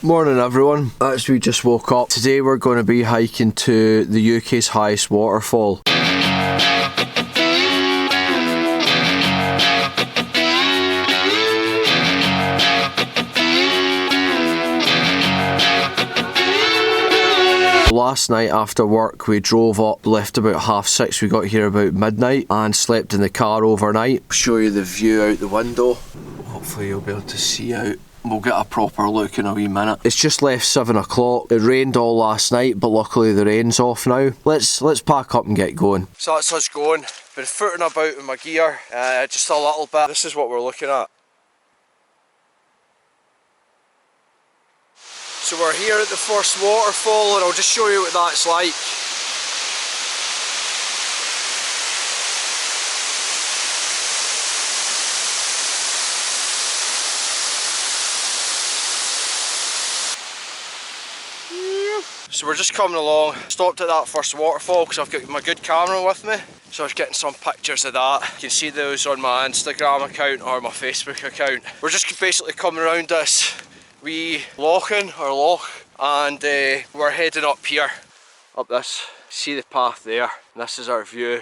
Morning everyone, as we just woke up. Today we're going to be hiking to the UK's highest waterfall. Last night after work we drove up, left about 6:30, we got here about midnight and slept in the car overnight. I'll show you the view out the window, hopefully you'll be able to see out. We'll get a proper look in a wee minute. It's just left 7 o'clock. It rained all last night, but luckily the rain's off now. Let's pack up and get going. So that's us going. Been footing about with my gear, just a little bit. This is what we're looking at. So we're here at the first waterfall and I'll just show you what that's like. So we're just coming along, stopped at that first waterfall because I've got my good camera with me. So I was getting some pictures of that. You can see those on my Instagram account or my Facebook account. We're just basically coming around this wee loch and we're heading up here, up this. See the path there, and this is our view.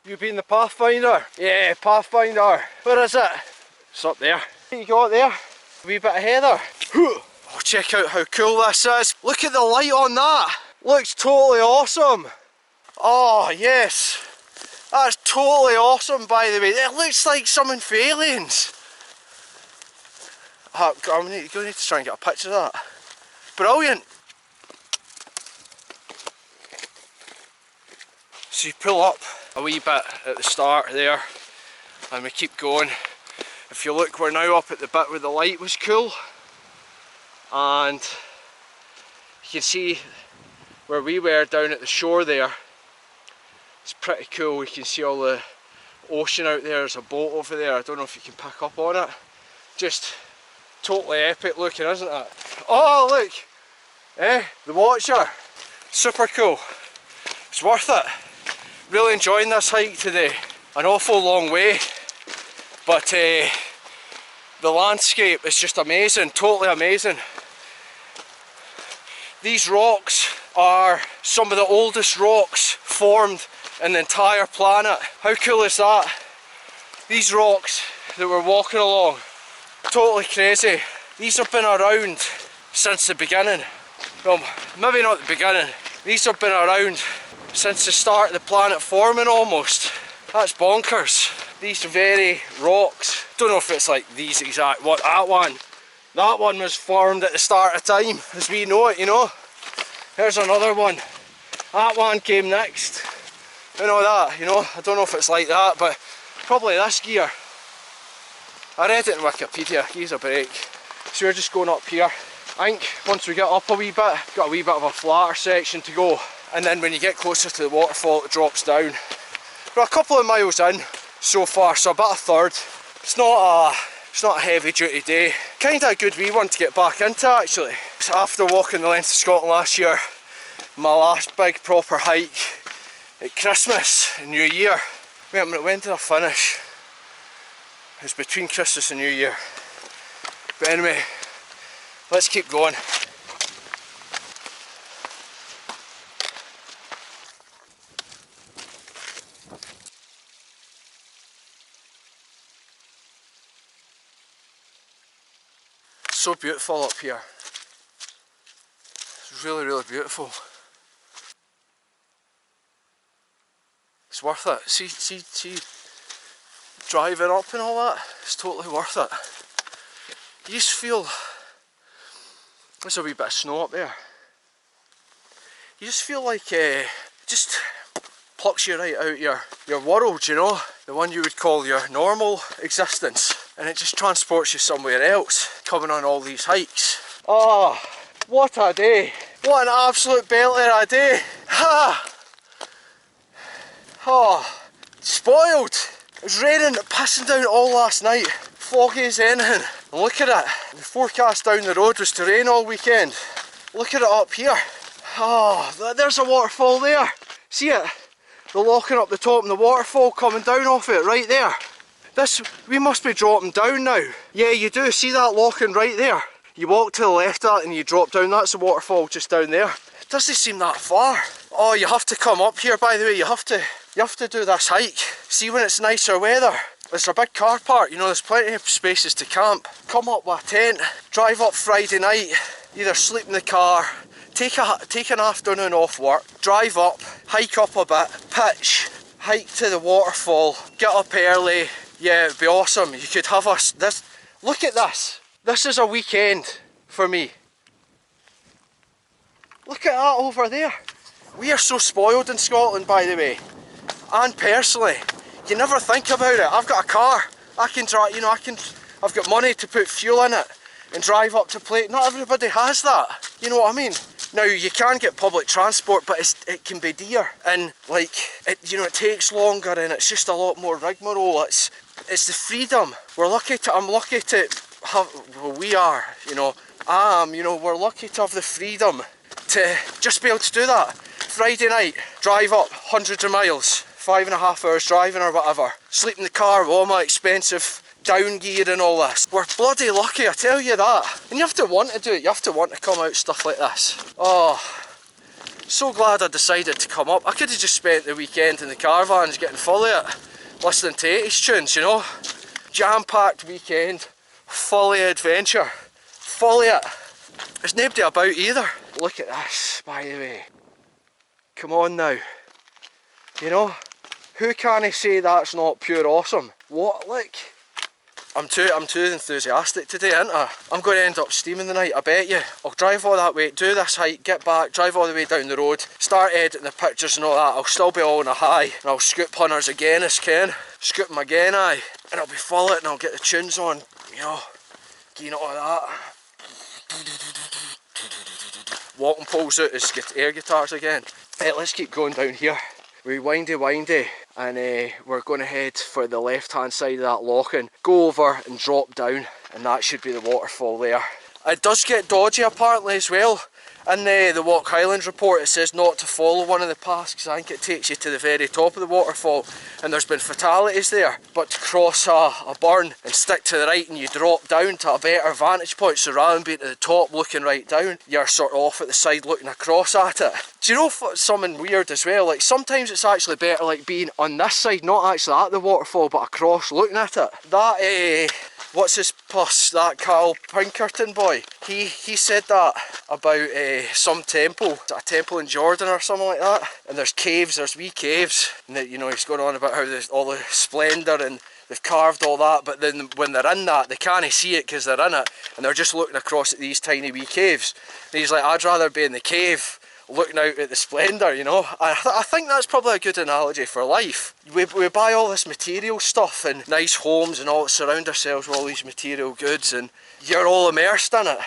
You been the Pathfinder? Yeah, Pathfinder. Where is it? It's up there. You got there? A wee bit of heather. Oh, check out how cool this is. Look at the light on that. Looks totally awesome. Oh yes. That's totally awesome, by the way. It looks like something for aliens. I'm going to need to try and get a picture of that. Brilliant. So you pull up a wee bit at the start there and we keep going. If you look, we're now up at the bit where the light was cool, and you can see where we were down at the shore there. It's pretty cool. We can see all the ocean out there. There's a boat over there. I don't know if you can pick up on it. Just totally epic looking, isn't it? Oh look! The Watcher. Super cool. It's worth it. Really enjoying this hike today. An awful long way, but the landscape is just amazing, totally amazing. These rocks are some of the oldest rocks formed in the entire planet. How cool is that? These rocks that we're walking along, totally crazy. These have been around since the beginning. Well, maybe not the beginning. These have been around since the start of the planet forming almost. That's bonkers. These very rocks, don't know if it's like these exact one, that one was formed at the start of time as we know it, you know. Here's another one, that one came next. You know that, you know, I don't know if it's like that, but probably this gear. I read it in Wikipedia, give us a break. So we're just going up here. I think once we get up a wee bit, got a wee bit of a flatter section to go. And then when you get closer to the waterfall it drops down. We're a couple of miles in so far, so about a third. It's not a heavy duty day. Kind of a good wee one to get back into actually. So after walking the length of Scotland last year, my last big proper hike at Christmas and New Year. Wait a minute, when did I finish? It was between Christmas and New Year. But anyway, let's keep going. So beautiful up here. It's really, really beautiful. It's worth it. See driving up and all that, it's totally worth it. You just feel, there's a wee bit of snow up there. You just feel like it just plucks you right out your world, you know, the one you would call your normal existence, and it just transports you somewhere else, coming on all these hikes. Oh, what a day! What an absolute belter of a day! Ha! Oh, spoiled! It was raining, pissing down all last night, foggy as anything. And look at it, the forecast down the road was to rain all weekend. Look at it up here. Oh, there's a waterfall there. See it? the locking up the top and the waterfall coming down off it right there. This, we must be dropping down now. Yeah, you do, see that locking right there? You walk to the left of it and you drop down, that's the waterfall just down there. It doesn't seem that far. Oh, you have to come up here, by the way, you have to do this hike. See when it's nicer weather, there's a big car park, you know, there's plenty of spaces to camp. Come up with a tent, drive up Friday night, either sleep in the car, take an afternoon off work, drive up, hike up a bit, pitch, hike to the waterfall, get up early. Yeah, it'd be awesome. You could have this, look at this. This is a weekend for me. Look at that over there. We are so spoiled in Scotland, by the way. And personally, you never think about it. I've got a car. I can drive, you know, I've got money to put fuel in it and drive up to play. Not everybody has that. You know what I mean? Now, you can get public transport, but it can be dear. And like, you know, it takes longer and it's just a lot more rigmarole. It's the freedom. I'm lucky to have, well, we are, you know, you know, we're lucky to have the freedom to just be able to do that. Friday night, drive up hundreds of miles, 5.5 hours driving or whatever. Sleep in the car with all my expensive down gear and all this. We're bloody lucky, I tell you that. And you have to want to do it, you have to want to come out stuff like this. Oh, so glad I decided to come up. I could have just spent the weekend in the caravans getting full of it, listening to 80s tunes, you know. Jam-packed weekend, full of adventure, full of it. There's nobody about either. Look at this, by the way. Come on now. You know, who can I say that's not pure awesome? What, look. I'm too enthusiastic today, aren't I? I'm going to end up steaming the night, I bet you. I'll drive all that way, do this hike, get back, drive all the way down the road, start editing the pictures and all that. I'll still be all on a high, and I'll scoop hunters again as Ken. Scoop them again, aye. And I'll be full of it and I'll get the tunes on, you know, getting all that. Walking poles out as air guitars again. Let's keep going down here. We windy and we're going to head for the left hand side of that lock-in, go over and drop down, and that should be the waterfall there. It does get dodgy apparently as well. In the Walk Highlands report it says not to follow one of the paths because I think it takes you to the very top of the waterfall and there's been fatalities there. But to cross a burn and stick to the right and you drop down to a better vantage point, so rather than being at the top looking right down, you're sort of off at the side looking across at it. Do you know something weird as well? Like sometimes it's actually better like being on this side, not actually at the waterfall but across looking at it. That what's his puss, that Carl Pinkerton boy, he said that about some temple, a temple in Jordan or something like that, and there's caves, there's wee caves, and you know, he's going on about how there's all the splendour and they've carved all that, but then when they're in that they can't see it because they're in it and they're just looking across at these tiny wee caves. And he's like, I'd rather be in the cave looking out at the splendour, you know. I think that's probably a good analogy for life. We buy all this material stuff and nice homes and all, surround ourselves with all these material goods and you're all immersed in it.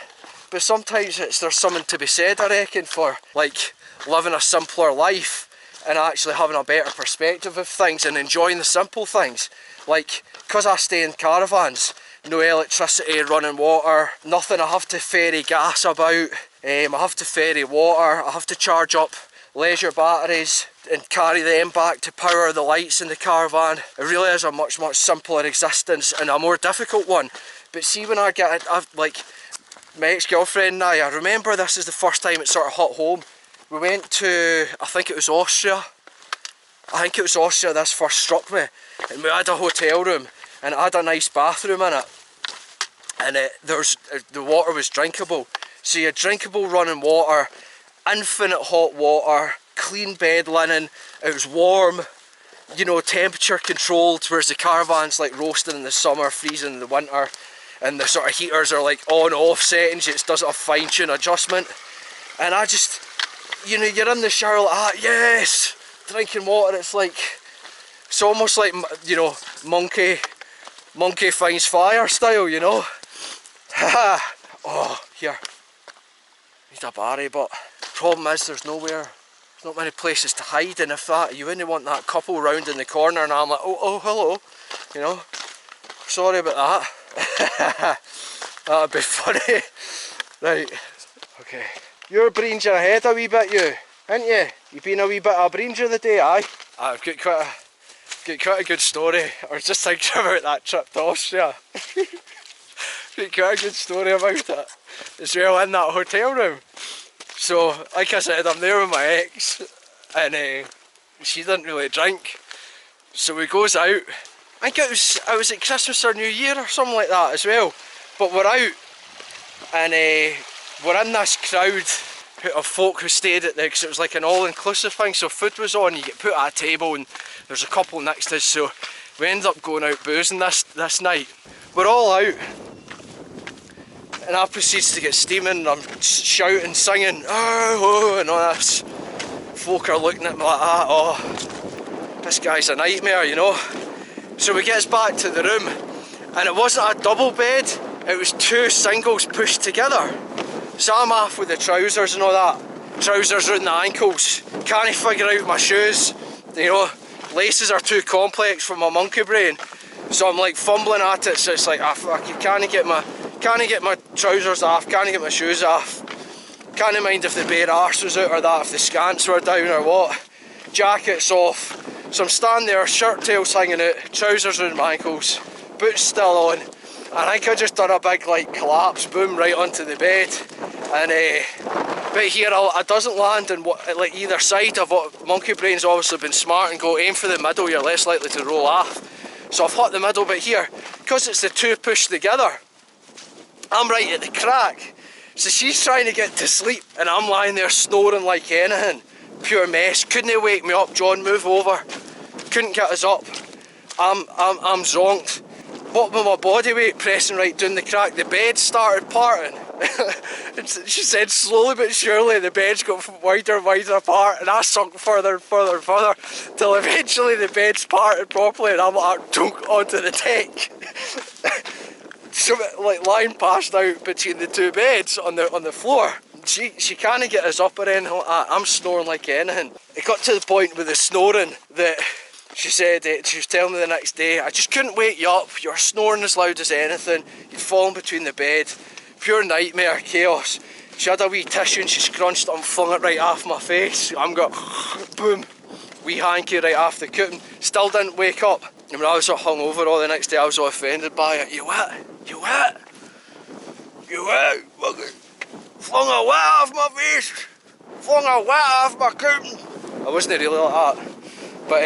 But sometimes there's something to be said, I reckon, for like living a simpler life and actually having a better perspective of things and enjoying the simple things. Like, because I stay in caravans, no electricity, running water, nothing I have to ferry gas about. I have to ferry water, I have to charge up leisure batteries and carry them back to power the lights in the caravan. It really is a much simpler existence and a more difficult one. But see, when I get it, like my ex-girlfriend and I remember this is the first time it sort of hit home. We went to, I think it was Austria. This first struck me. And we had a hotel room and it had a nice bathroom in it. And the water was drinkable. So you had drinkable running water, infinite hot water, clean bed linen, it was warm, you know, temperature controlled, whereas the caravan's like roasting in the summer, freezing in the winter, and the sort of heaters are like on off settings, it doesn't have fine tune adjustment. And I just, you know, you're in the shower like, ah yes, drinking water, it's almost like, you know, monkey finds fire style, you know. Haha. Oh, here. Need a barry, but problem is there's not many places to hide, and if that, you wouldn't want that couple round in the corner and I'm like, oh hello, you know, sorry about that. That'd be funny. Right, okay. You're breenging ahead a wee bit, you, ain't you? You've been a wee bit of a breenger the day, aye? I've got quite a good story. I was just thinking about that trip to Austria. Got quite a good story about it as well in that hotel room. So, like I said, I'm there with my ex, and she didn't really drink. So we goes out. I think it was at Christmas or New Year or something like that as well. But we're out, and we're in this crowd of folk who stayed at there, because it was like an all-inclusive thing. So food was on, you get put at a table, and there's a couple next to us. So we ended up going out boozing this night. We're all out, and I proceeds to get steaming, and I'm shouting, singing, oh, and all this. Folk are looking at me like that, oh, this guy's a nightmare, you know. So we gets back to the room, and it wasn't a double bed, it was two singles pushed together. So I'm off with the trousers and all that. Trousers around the ankles. Can't figure out my shoes, you know. Laces are too complex for my monkey brain. So I'm like fumbling at it, so it's like, ah, fuck, you can't get my trousers off, can't get my shoes off. Can't mind if the bare arse was out or that, if the scants were down or what. Jacket's off. So I'm standing there, shirt tails hanging out, trousers around my ankles, boots still on. And I think I just done a big like collapse, boom, right onto the bed. And but here it doesn't land in like either side of what monkey brain's obviously been smart and go aim for the middle, you're less likely to roll off. So I've hit the middle bit here, because it's the two pushed together. I'm right at the crack. So she's trying to get to sleep, and I'm lying there snoring like anything. Pure mess. Couldn't wake me up. John, move over. Couldn't get us up. I'm zonked. What with my body weight pressing right down the crack, the bed started parting. She said slowly but surely the beds got wider and wider apart, and I sunk further and further and further till eventually the beds parted properly, and I'm like dunk onto the deck. So like lying passed out between the two beds on the floor. She can't get us up or anything like that. I'm snoring like anything. It got to the point with the snoring that she said, she was telling me the next day, I just couldn't wake you up, you're snoring as loud as anything, you'd fallen between the bed, pure nightmare, chaos. She had a wee tissue and she scrunched it and flung it right off my face. I'm got boom, wee hanky right off the curtain. Still didn't wake up. And when I was so hungover all the next day, I was all offended by it. You what? You what? You what? Flung a wet off my face. Flung a wet off my curtain. I wasn't really like that. But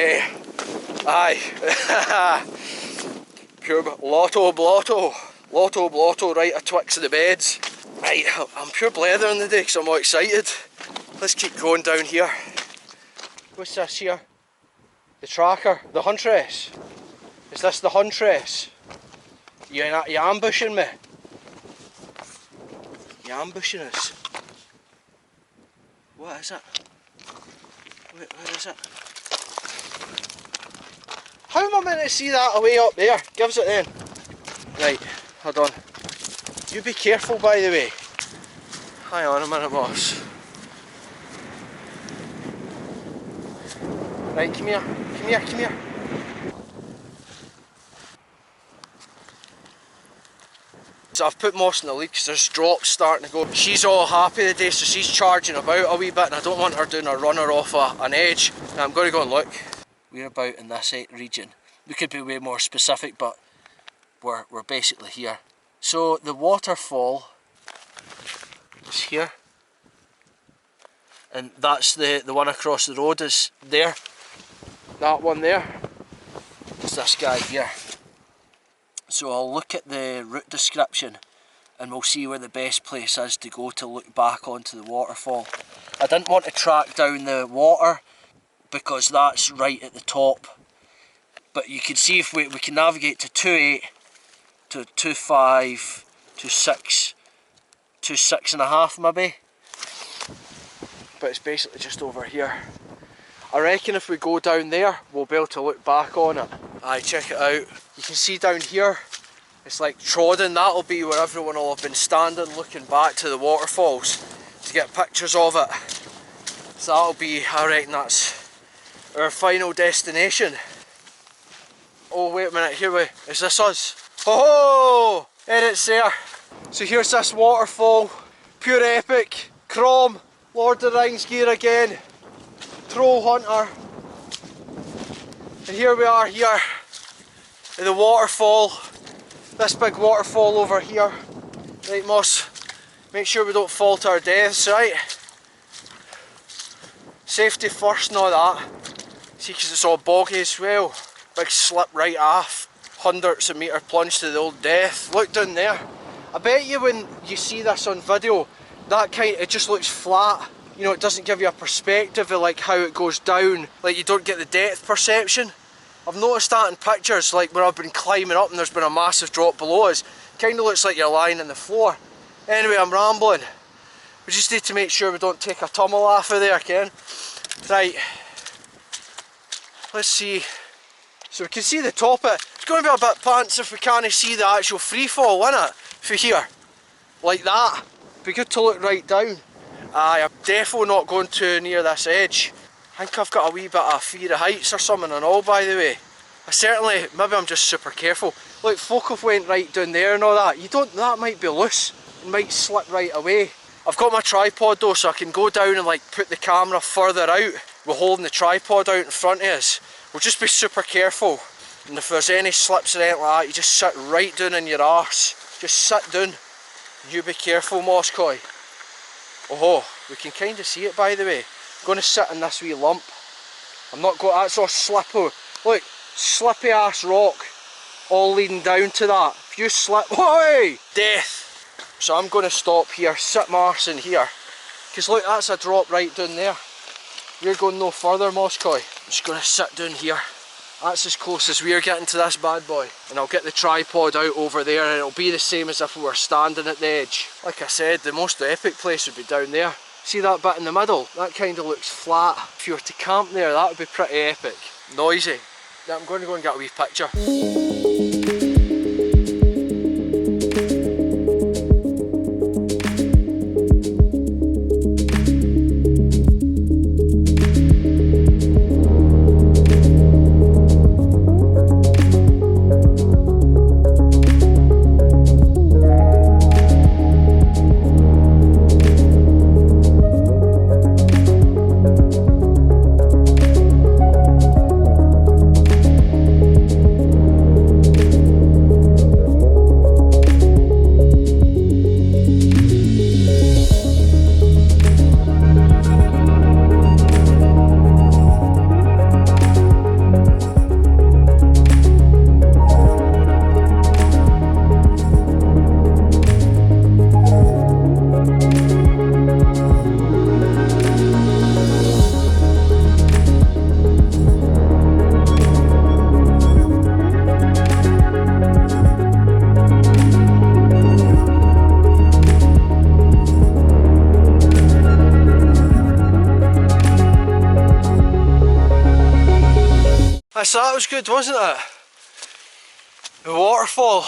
aye. Pure lotto blotto right atwixt the beds. Right, I'm pure blethering the day because I'm all excited. Let's keep going down here. What's this here? The tracker, the huntress. Is this the huntress? You ambushing me? You ambushing us? What is it? Where is it? How am I meant to see that away up there? Give us it then. Right, hold on. You be careful by the way. Hang on a minute, boss. Right, come here. So I've put Moss in the lead because there's drops starting to go. She's all happy today, so she's charging about a wee bit, and I don't want her doing a runner off an edge. Now I'm going to go and look. We're about in this region. We could be way more specific, but we're basically here. So the waterfall is here, and that's the one across the road is there. That one there is this guy here. So I'll look at the route description and we'll see where the best place is to go to look back onto the waterfall. I didn't want to track down the water because that's right at the top, but you can see if we can navigate to 2.8 to 2.5 to 6 to 6.5 maybe, but it's basically just over here. I reckon if we go down there we'll be able to look back on it. Aye, check it out. You can see down here it's like trodden. That'll be where everyone will have been standing looking back to the waterfalls to get pictures of it. So that'll be, I reckon that's our final destination. Oh wait a minute, here we, is this us? Oh, there it's there. So here's this waterfall, pure epic, Crom, Lord of the Rings gear again, Troll Hunter, And here we are here at the waterfall. This big waterfall over here. Right, Moss, make sure we don't fall to our deaths, right? Safety first and all that. See, because it's all boggy as well. Big slip right off. Hundreds of metre plunge to the old death. Look down there. I bet you when you see this on video, that it just looks flat. You know, it doesn't give you a perspective of like how it goes down. Like you don't get the depth perception. I've noticed that in pictures, like where I've been climbing up and there's been a massive drop below us. Kind of looks like you're lying on the floor. Anyway, I'm rambling. We just need to make sure we don't take a tumble off of there, Ken. Right. Let's see. So we can see the top of it. It's going to be a bit pants if we can't see the actual free fall, isn't it? For here. Like that. Be good to look right down. I'm definitely not going too near this edge. I think I've got a wee bit of fear of heights or something and all, by the way. Maybe I'm just super careful. Look, folk have went right down there and all that. That might be loose. It might slip right away. I've got my tripod though, so I can go down and like put the camera further out. We're holding the tripod out in front of us. We'll just be super careful. And if there's any slips or anything like that, you just sit right down in your arse. Just sit down. You be careful, Moscow. Oh, we can kind of see it, by the way. I'm going to sit in this wee lump. I'm not going. That's all slippery. Look, slippy ass rock, all leading down to that. If you slip, oi, death. So I'm going to stop here, sit my arse in here, because look, that's a drop right down there. We're going no further, Moscow. I'm just going to sit down here. That's as close as we're getting to this bad boy. And I'll get the tripod out over there and it'll be the same as if we were standing at the edge. Like I said, the most epic place would be down there. See that bit in the middle? That kind of looks flat. If you were to camp there, that would be pretty epic. Noisy. Now I'm going to go and get a wee picture. So that was good, wasn't it? The waterfall.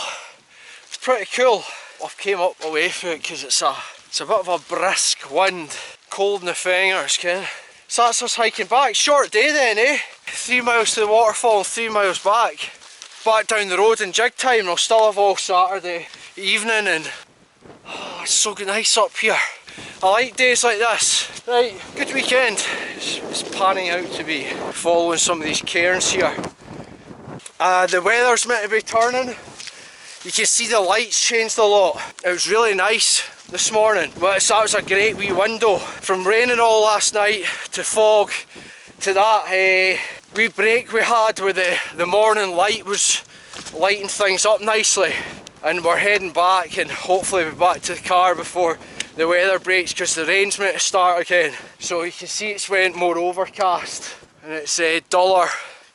It's pretty cool. I've came up away from it because it's a bit of a brisk wind. Cold in the fingers, Ken. So that's us hiking back. Short day then, eh? 3 miles to the waterfall and 3 miles back. Back down the road in jig time, and I'll still have all Saturday evening, and oh, it's so nice up here. I like days like this. Right, good weekend. It's panning out to be following some of these cairns here. The weather's meant to be turning. You can see the lights changed a lot. It was really nice this morning. But that was a great wee window. From raining all last night to fog to that wee break we had where the morning light was lighting things up nicely. And we're heading back and hopefully be back to the car before the weather breaks, because the rain's meant to start again. So you can see it's went more overcast and it's duller,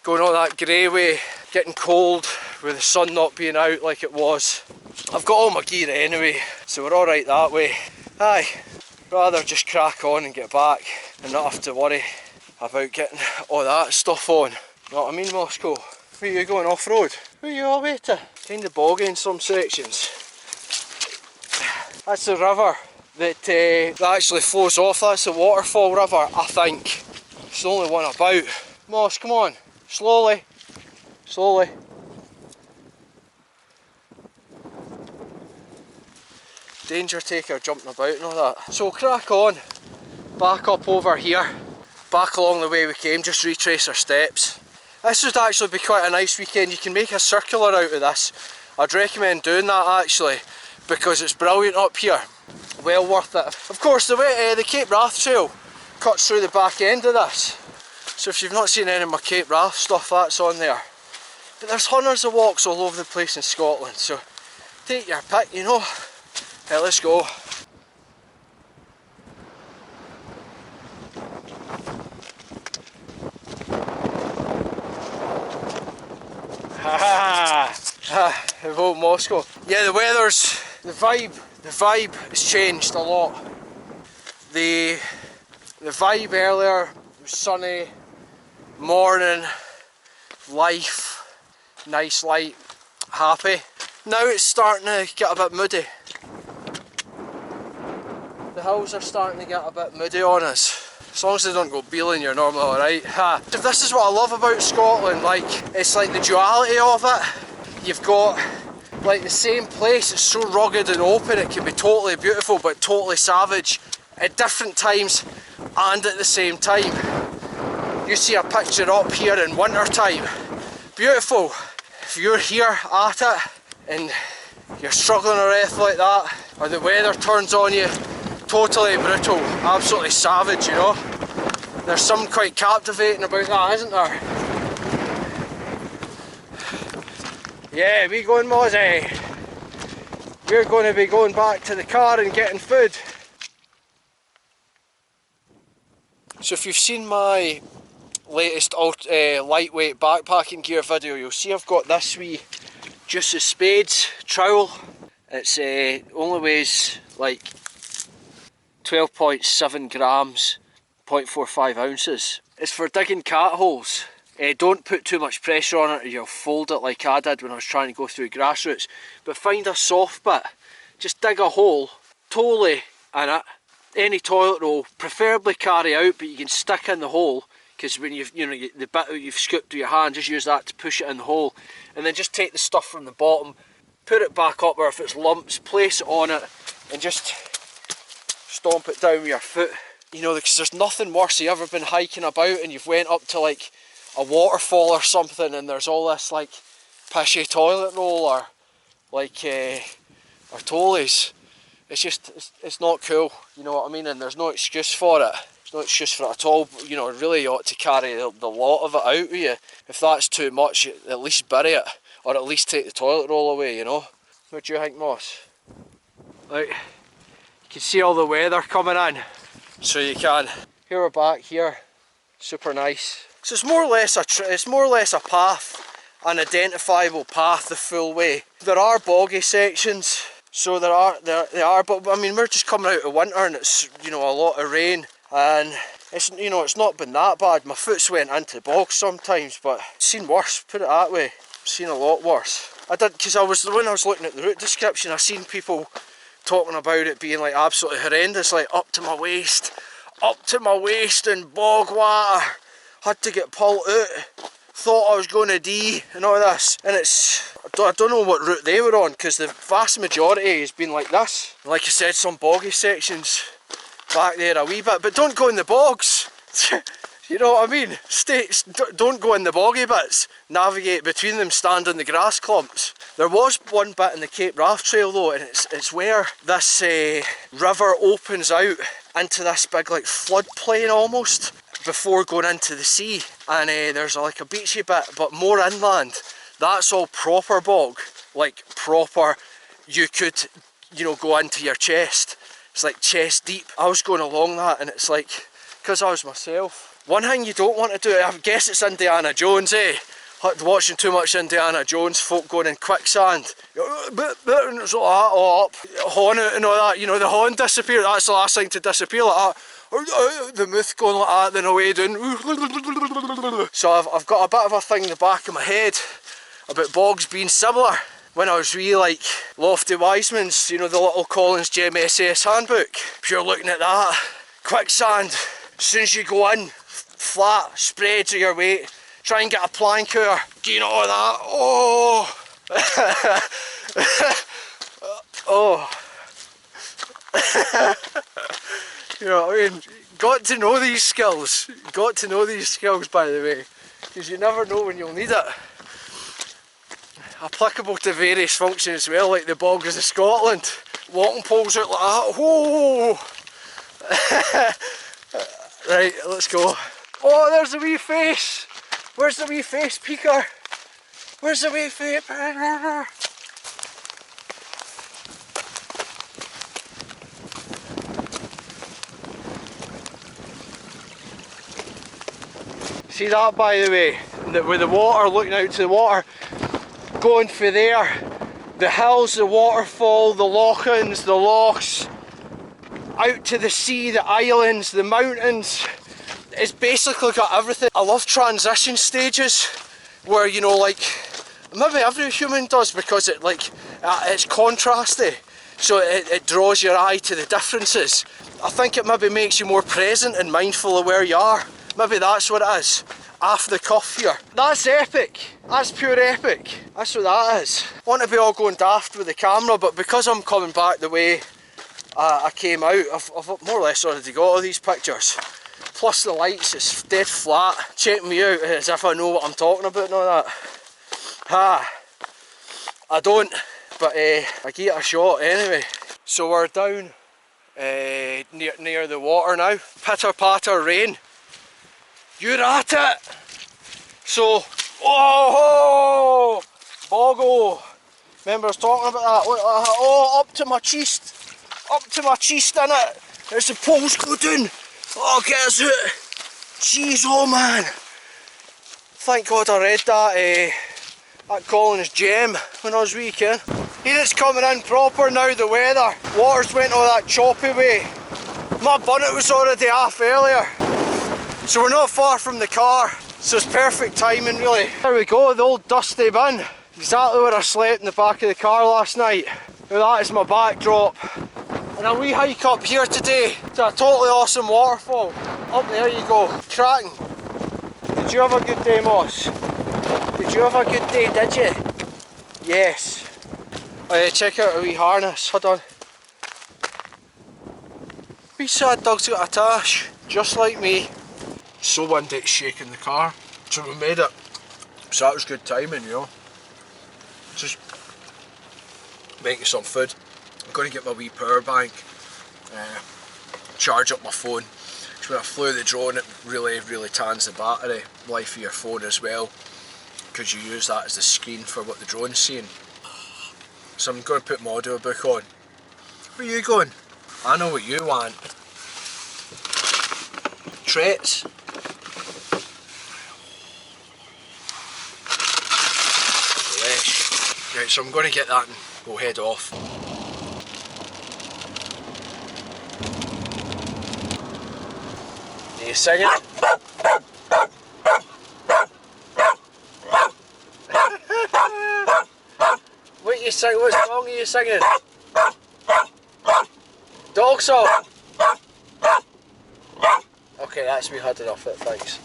going all that grey way, getting cold with the sun not being out like it was. I've got all my gear anyway, so we're alright that way. Aye, rather just crack on and get back and not have to worry about getting all that stuff on. You know what I mean, Moscow? Where are you going, off-road? Where are you all way to? Kind of boggy in some sections. That's the river that actually flows off. That's the Waterfall river, I think. It's the only one about. Moss, come on, slowly, slowly. Danger taker jumping about and all that. So crack on, back up over here, back along the way we came, just retrace our steps. This would actually be quite a nice weekend. You can make a circular out of this. I'd recommend doing that actually, because it's brilliant up here. Well worth it. Of course, the Cape Wrath Trail cuts through the back end of this. So if you've not seen any of my Cape Wrath stuff, that's on there. But there's hundreds of walks all over the place in Scotland, so take your pick, you know. Hey, let's go. Evoke Moscow. Yeah, the vibe has changed a lot. The vibe earlier was sunny, morning, life, nice light, happy. Now it's starting to get a bit moody. The hills are starting to get a bit moody on us. As long as they don't go beeling, you're normally alright. This is what I love about Scotland, like, it's like the duality of it. You've got like the same place, it's so rugged and open, it can be totally beautiful but totally savage at different times and at the same time. You see a picture up here in winter time, beautiful. If you're here at it and you're struggling or anything like that, or the weather turns on you, totally brutal, absolutely savage, you know. There's something quite captivating about that, isn't there? Yeah, we going Mozzie. We're going to be going back to the car and getting food. So if you've seen my latest lightweight backpacking gear video, you'll see I've got this wee Juice of Spades trowel. It's only weighs like 12.7 grams, 0.45 ounces. It's for digging cat holes. Don't put too much pressure on it or you'll fold it like I did when I was trying to go through grass roots. But find a soft bit, just dig a hole, totally in it, any toilet roll, preferably carry out, but you can stick in the hole, because when the bit that you've scooped with your hand, just use that to push it in the hole, and then just take the stuff from the bottom, put it back up, or if it's lumps, place it on it, and just stomp it down with your foot. You know, because there's nothing worse. You've ever been hiking about and you've went up to like a waterfall or something and there's all this like pishy toilet roll or like or tollies. It's just, it's not cool, you know what I mean, and there's no excuse for it. There's no excuse for it at all. You know, really you ought to carry the lot of it out with you. If that's too much, at least bury it, or at least take the toilet roll away, you know. What do you think, Moss? Like, you can see all the weather coming in, so you can. Here we're back here, super nice. So it's more or less a path, an identifiable path the full way. There are boggy sections, so they are, but I mean we're just coming out of winter and it's, you know, a lot of rain, and it's, you know, it's not been that bad. My foot's went into bogs sometimes, but I've seen worse, put it that way. I've seen a lot worse. I did, because when I was looking at the route description, I seen people talking about it being like absolutely horrendous, like up to my waist in bog water, had to get pulled out, thought I was going to die and all this, and it's, I don't know what route they were on, because the vast majority has been like this. Like I said, some boggy sections back there a wee bit, but don't go in the bogs. You know what I mean? Don't go in the boggy bits, navigate between them, stand on the grass clumps. There was one bit in the Cape Wrath Trail though, and it's where this river opens out into this big like floodplain almost, before going into the sea, and there's like a beachy bit, but more inland. That's all proper bog, like proper, you could, you know, go into your chest. It's like chest deep. I was going along that and it's like, because I was myself. One thing you don't want to do, I guess it's Indiana Jones, watching too much Indiana Jones, folk going in quicksand, and it's like that, all up, horn out and all that, you know, the horn disappeared, that's the last thing to disappear, like that. The myth going like that, then away doing. So I've got a bit of a thing in the back of my head about bogs being similar. When I was really like Lofty Wiseman's, you know, the little Collins Gem SAS handbook. If you're looking at that, quicksand, as soon as you go in, flat, spreads of your weight, try and get a plank out, you know that, oh! Oh! You know what I mean? Got to know these skills. Got to know these skills, by the way. because you never know when you'll need it. Applicable to various functions as well, like the bogs of Scotland. Walking poles out like that. Whoa! Right, let's go. Oh, there's the wee face! Where's the wee face peeker? Where's the wee face? See that, by the way, with the water, looking out to the water, going for there, the hills, the waterfall, the lochans, the lochs, out to the sea, the islands, the mountains. It's basically got everything. I love transition stages where, you know, like, maybe every human does, because it it's contrasty, so it draws your eye to the differences. I think it maybe makes you more present and mindful of where you are. Maybe that's what it is. Off the cuff here. That's epic. That's pure epic. That's what that is. I want to be all going daft with the camera, but because I'm coming back the way I came out, I've more or less already got all these pictures. Plus the lights, it's dead flat. Check me out as if I know what I'm talking about and all that. I don't, but I get a shot anyway. So we're down near the water now. Pitter patter rain. You're at it! So, oh, boggle! Remember I was talking about that? Oh, up to my chest! Up to my chest, innit? There's the poles go down! Oh, get us out! Jeez, oh man! Thank God I read that Collins gem when I was wee, Ken. Here it's coming in proper now, the weather. Water's went all that choppy way. My bonnet was already off earlier. So we're not far from the car, so it's perfect timing really. There we go, the old dusty bin. Exactly where I slept in the back of the car last night. Now that is my backdrop. And a wee hike up here today to a totally awesome waterfall. Up there you go, cracking. Did you have a good day, Moss? Did you have a good day, did you? Yes. Check out a wee harness, hold on. Wee sad dog's got a tash, just like me. So windy it's shaking the car, so we made it. So that was good timing, you know. Just making some food. I'm going to get my wee power bank, charge up my phone. So when I flew the drone, it really tans the battery life of your phone as well, because you use that as the screen for what the drone's seeing. So I'm going to put my audiobook on. Where are you going? I know what you want. Treats. Right, so I'm going to get that and we'll head off. Are you singing? What you sing? What song are you singing? Dog song? Okay, that's me had enough of it, thanks.